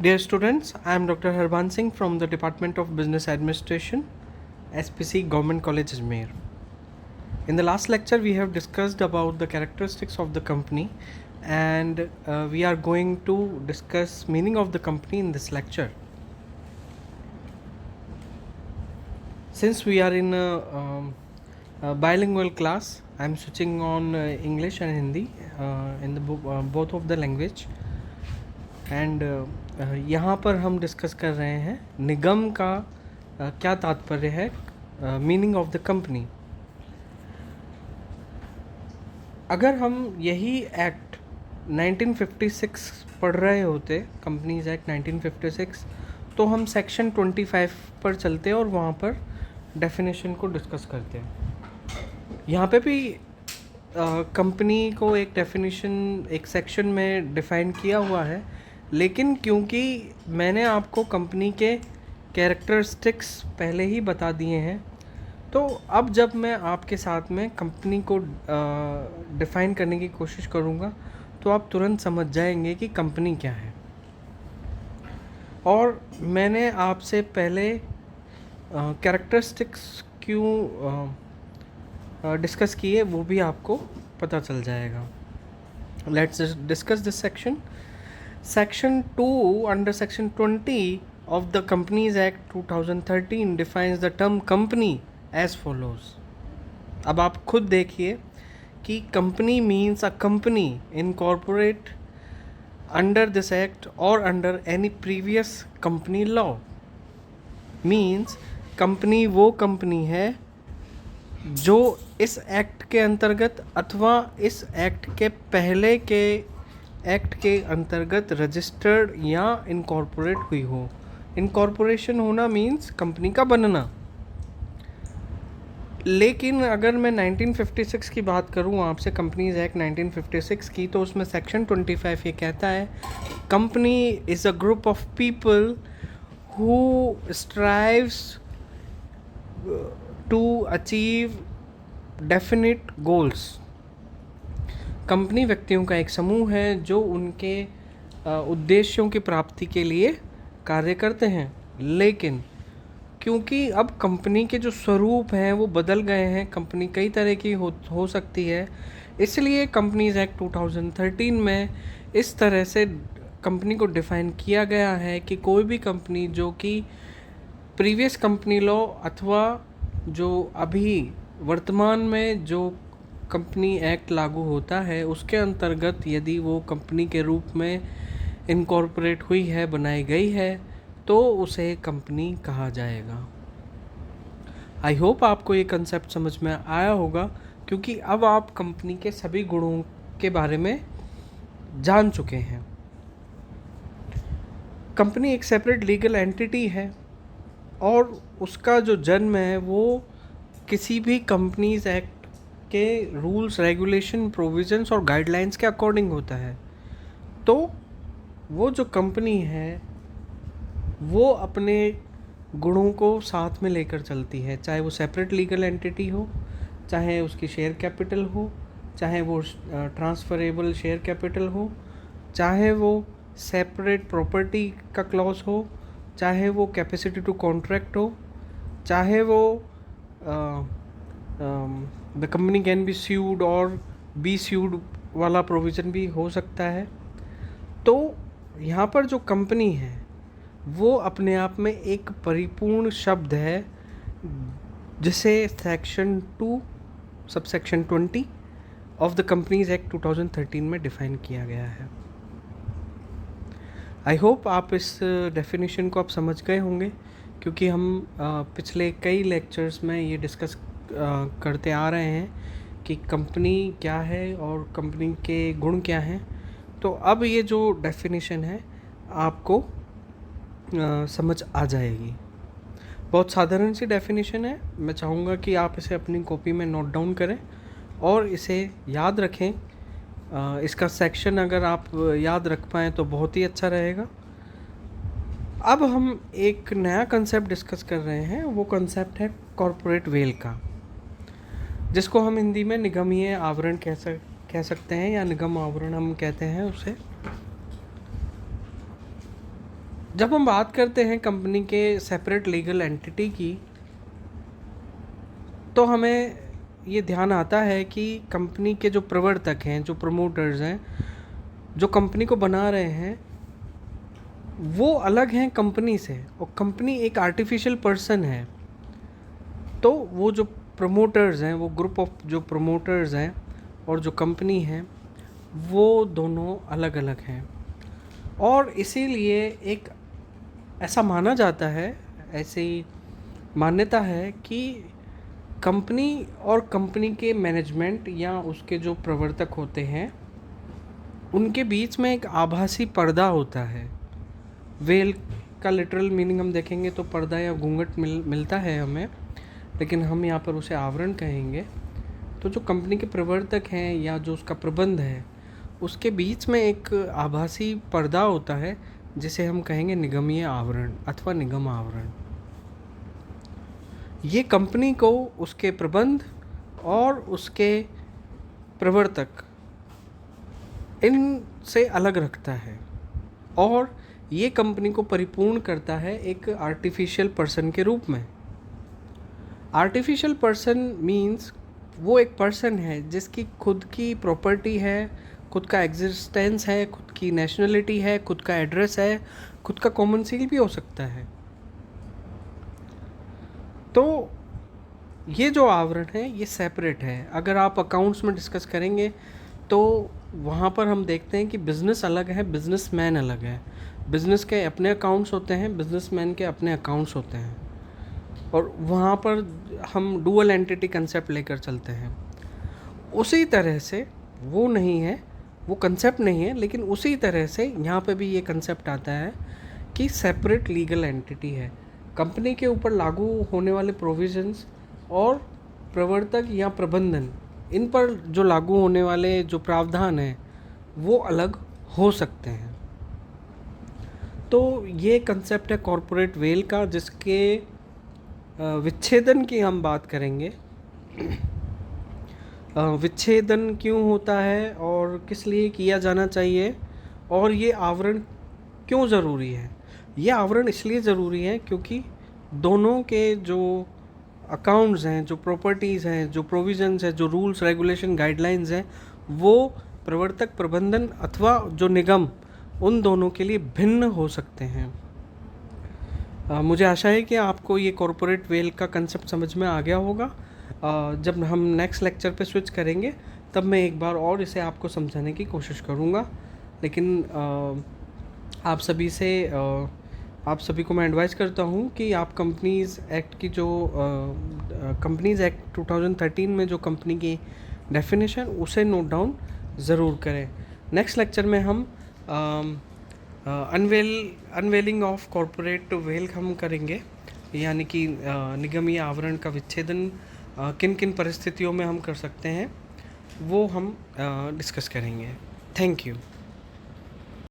Dear students, I am Dr. Harban Singh from the Department of Business Administration, SPC Government College Ajmer. In the last lecture, we have discussed about the characteristics of the company, and we are going to discuss meaning of the company in this lecture. Since we are in a bilingual class, I am switching on English and Hindi in the both of the language. And यहाँ पर हम discuss कर रहे हैं निगम का क्या तात्पर्य है, मीनिंग ऑफ द कंपनी। अगर हम यही एक्ट 1956 पढ़ रहे होते, कंपनीज एक्ट 1956, तो हम सेक्शन 25 पर चलते और वहाँ पर डेफिनेशन को डिस्कस करते हैं। यहाँ पे भी कंपनी को एक डेफिनेशन एक सेक्शन में डिफ़ाइन किया हुआ है, लेकिन क्योंकि मैंने आपको कंपनी के कैरेक्टरिस्टिक्स पहले ही बता दिए हैं, तो अब जब मैं आपके साथ में कंपनी को डिफ़ाइन करने की कोशिश करूँगा तो आप तुरंत समझ जाएंगे कि कंपनी क्या है। और मैंने आपसे पहले कैरेक्टरिस्टिक्स क्यों डिस्कस किए वो भी आपको पता चल जाएगा। Let's discuss this section. Section 2 under Section 20 of the Companies Act 2013 defines the term company as follows. अब आप खुद देखिए कि company means a company incorporate under this act or under any previous company law. Means company वो company है जो इस act के अंतर्गत अथवा इस एक्ट के पहले के एक्ट के अंतर्गत रजिस्टर्ड या इनकॉर्पोरेट हुई हो। इनकॉर्पोरेशन होना मीन्स कंपनी का बनना। लेकिन अगर मैं 1956 की बात करूं आपसे, कंपनीज एक्ट 1956 की, तो उसमें सेक्शन 25 ये कहता है company is a group of people who strives to achieve definite goals. Company व्यक्तियों का एक समूह है जो उनके उद्देश्यों की प्राप्ति के लिए कार्य करते हैं। लेकिन क्योंकि अब कंपनी के जो स्वरूप हैं वो बदल गए हैं, कंपनी कई तरह की हो सकती है, इसलिए कंपनीज एक्ट 2013 में इस तरह से कंपनी को डिफ़ाइन किया गया है कि कोई भी कंपनी जो कि प्रीवियस कंपनी लॉ अथवा जो अभी वर्तमान में जो कंपनी एक्ट लागू होता है उसके अंतर्गत यदि वो कंपनी के रूप में इनकॉर्पोरेट हुई है, बनाई गई है, तो उसे कंपनी कहा जाएगा। आई होप आपको ये कंसेप्ट समझ में आया होगा, क्योंकि अब आप कंपनी के सभी गुणों के बारे में जान चुके हैं। कंपनी एक सेपरेट लीगल एंटिटी है और उसका जो जन्म है वो किसी भी कंपनीज एक्ट के रूल्स, रेगुलेशन, प्रोविजंस और गाइडलाइंस के अकॉर्डिंग होता है। तो वो जो कंपनी है वो अपने गुणों को साथ में लेकर चलती है, चाहे वो सेपरेट लीगल एंटिटी हो, चाहे उसकी शेयर कैपिटल हो, चाहे वो ट्रांसफरेबल शेयर कैपिटल हो, चाहे वो सेपरेट प्रॉपर्टी का क्लॉज हो, चाहे वो कैपेसिटी टू कॉन्ट्रैक्ट हो, चाहे वो the company can be sued और बी स्यूड वाला प्रोविज़न भी हो सकता है। तो यहाँ पर जो कंपनी है वो अपने आप में एक परिपूर्ण शब्द है जिसे section 2 subsection 20 of the companies act 2013 में डिफ़ाइन किया गया है। आई होप आप इस डेफिनेशन को आप समझ गए होंगे, क्योंकि हम पिछले कई लेक्चर्स में ये डिस्कस करते आ रहे हैं कि कंपनी क्या है और कंपनी के गुण क्या हैं। तो अब ये जो डेफिनेशन है आपको समझ आ जाएगी। बहुत साधारण सी डेफिनेशन है। मैं चाहूँगा कि आप इसे अपनी कॉपी में नोट डाउन करें और इसे याद रखें। इसका सेक्शन अगर आप याद रख पाएँ तो बहुत ही अच्छा रहेगा। अब हम एक नया कंसेप्ट डिस्कस कर रहे हैं, वो कंसेप्ट है कॉर्पोरेट वेल का, जिसको हम हिंदी में निगमीय आवरण कह सकते हैं या निगम आवरण हम कहते हैं उसे। जब हम बात करते हैं कंपनी के सेपरेट लीगल एंटिटी की, तो हमें ये ध्यान आता है कि कंपनी के जो प्रवर्तक हैं, जो प्रमोटर्स हैं, जो कंपनी को बना रहे हैं, वो अलग हैं कंपनी से, और कंपनी एक आर्टिफिशियल पर्सन है। तो वो जो प्रमोटर्स हैं, वो ग्रुप ऑफ जो प्रमोटर्स हैं और जो कंपनी है, वो दोनों अलग अलग हैं। और इसीलिए एक ऐसा माना जाता है, ऐसी मान्यता है कि कंपनी और कंपनी के मैनेजमेंट या उसके जो प्रवर्तक होते हैं, उनके बीच में एक आभासी पर्दा होता है। वेल का लिटरल मीनिंग हम देखेंगे तो पर्दा या घूंघट मिलता है हमें, लेकिन हम यहाँ पर उसे आवरण कहेंगे। तो जो कंपनी के प्रवर्तक हैं या जो उसका प्रबंध है, उसके बीच में एक आभासी पर्दा होता है, जिसे हम कहेंगे निगमीय आवरण अथवा निगम आवरण। ये कंपनी को उसके प्रबंध और उसके प्रवर्तक इनसे अलग रखता है, और ये कंपनी को परिपूर्ण करता है एक आर्टिफिशियल पर्सन के रूप में। आर्टिफिशियल पर्सन मीन्स वो एक पर्सन है जिसकी खुद की प्रॉपर्टी है, खुद का एग्जिस्टेंस है, खुद की नेशनलिटी है, खुद का एड्रेस है, खुद का कॉमन सील भी हो सकता है। तो ये जो आवरण है ये सेपरेट है। अगर आप अकाउंट्स में डिस्कस करेंगे तो वहाँ पर हम देखते हैं कि बिज़नेस अलग है, बिजनेसमैन अलग है। बिज़नेस के अपने अकाउंट्स होते हैं, बिजनेसमैन के अपने अकाउंट्स होते हैं, और वहाँ पर हम डुअल एंटिटी कंसेप्ट लेकर चलते हैं। उसी तरह से वो नहीं है, वो कंसेप्ट नहीं है, लेकिन उसी तरह से यहाँ पे भी ये कंसेप्ट आता है कि सेपरेट लीगल एंटिटी है। कंपनी के ऊपर लागू होने वाले प्रोविजंस और प्रवर्तक या प्रबंधन, इन पर जो लागू होने वाले जो प्रावधान हैं वो अलग हो सकते हैं। तो ये कंसेप्ट है कॉरपोरेट वेल का, जिसके विच्छेदन की हम बात करेंगे। विच्छेदन क्यों होता है और किस लिए किया जाना चाहिए, और ये आवरण क्यों ज़रूरी है। ये आवरण इसलिए ज़रूरी है क्योंकि दोनों के जो अकाउंट्स हैं, जो प्रॉपर्टीज़ हैं, जो प्रोविजंस हैं, जो रूल्स रेगुलेशन गाइडलाइंस हैं, वो प्रवर्तक प्रबंधन अथवा जो निगम, उन दोनों के लिए भिन्न हो सकते हैं। मुझे आशा है कि आपको ये कॉरपोरेट वेल का कंसेप्ट समझ में आ गया होगा। जब हम नेक्स्ट लेक्चर पे स्विच करेंगे तब मैं एक बार और इसे आपको समझाने की कोशिश करूँगा। लेकिन आप सभी को मैं एडवाइस करता हूँ कि आप कंपनीज़ एक्ट की जो कंपनीज़ एक्ट 2013 में जो कंपनी की डेफिनेशन, उसे नोट डाउन ज़रूर करें। नेक्स्ट लेक्चर में हम अनवेलिंग ऑफ कॉरपोरेट वेल हम करेंगे, यानी कि निगमीय आवरण का विच्छेदन किन किन परिस्थितियों में हम कर सकते हैं, वो हम डिस्कस करेंगे। Thank you.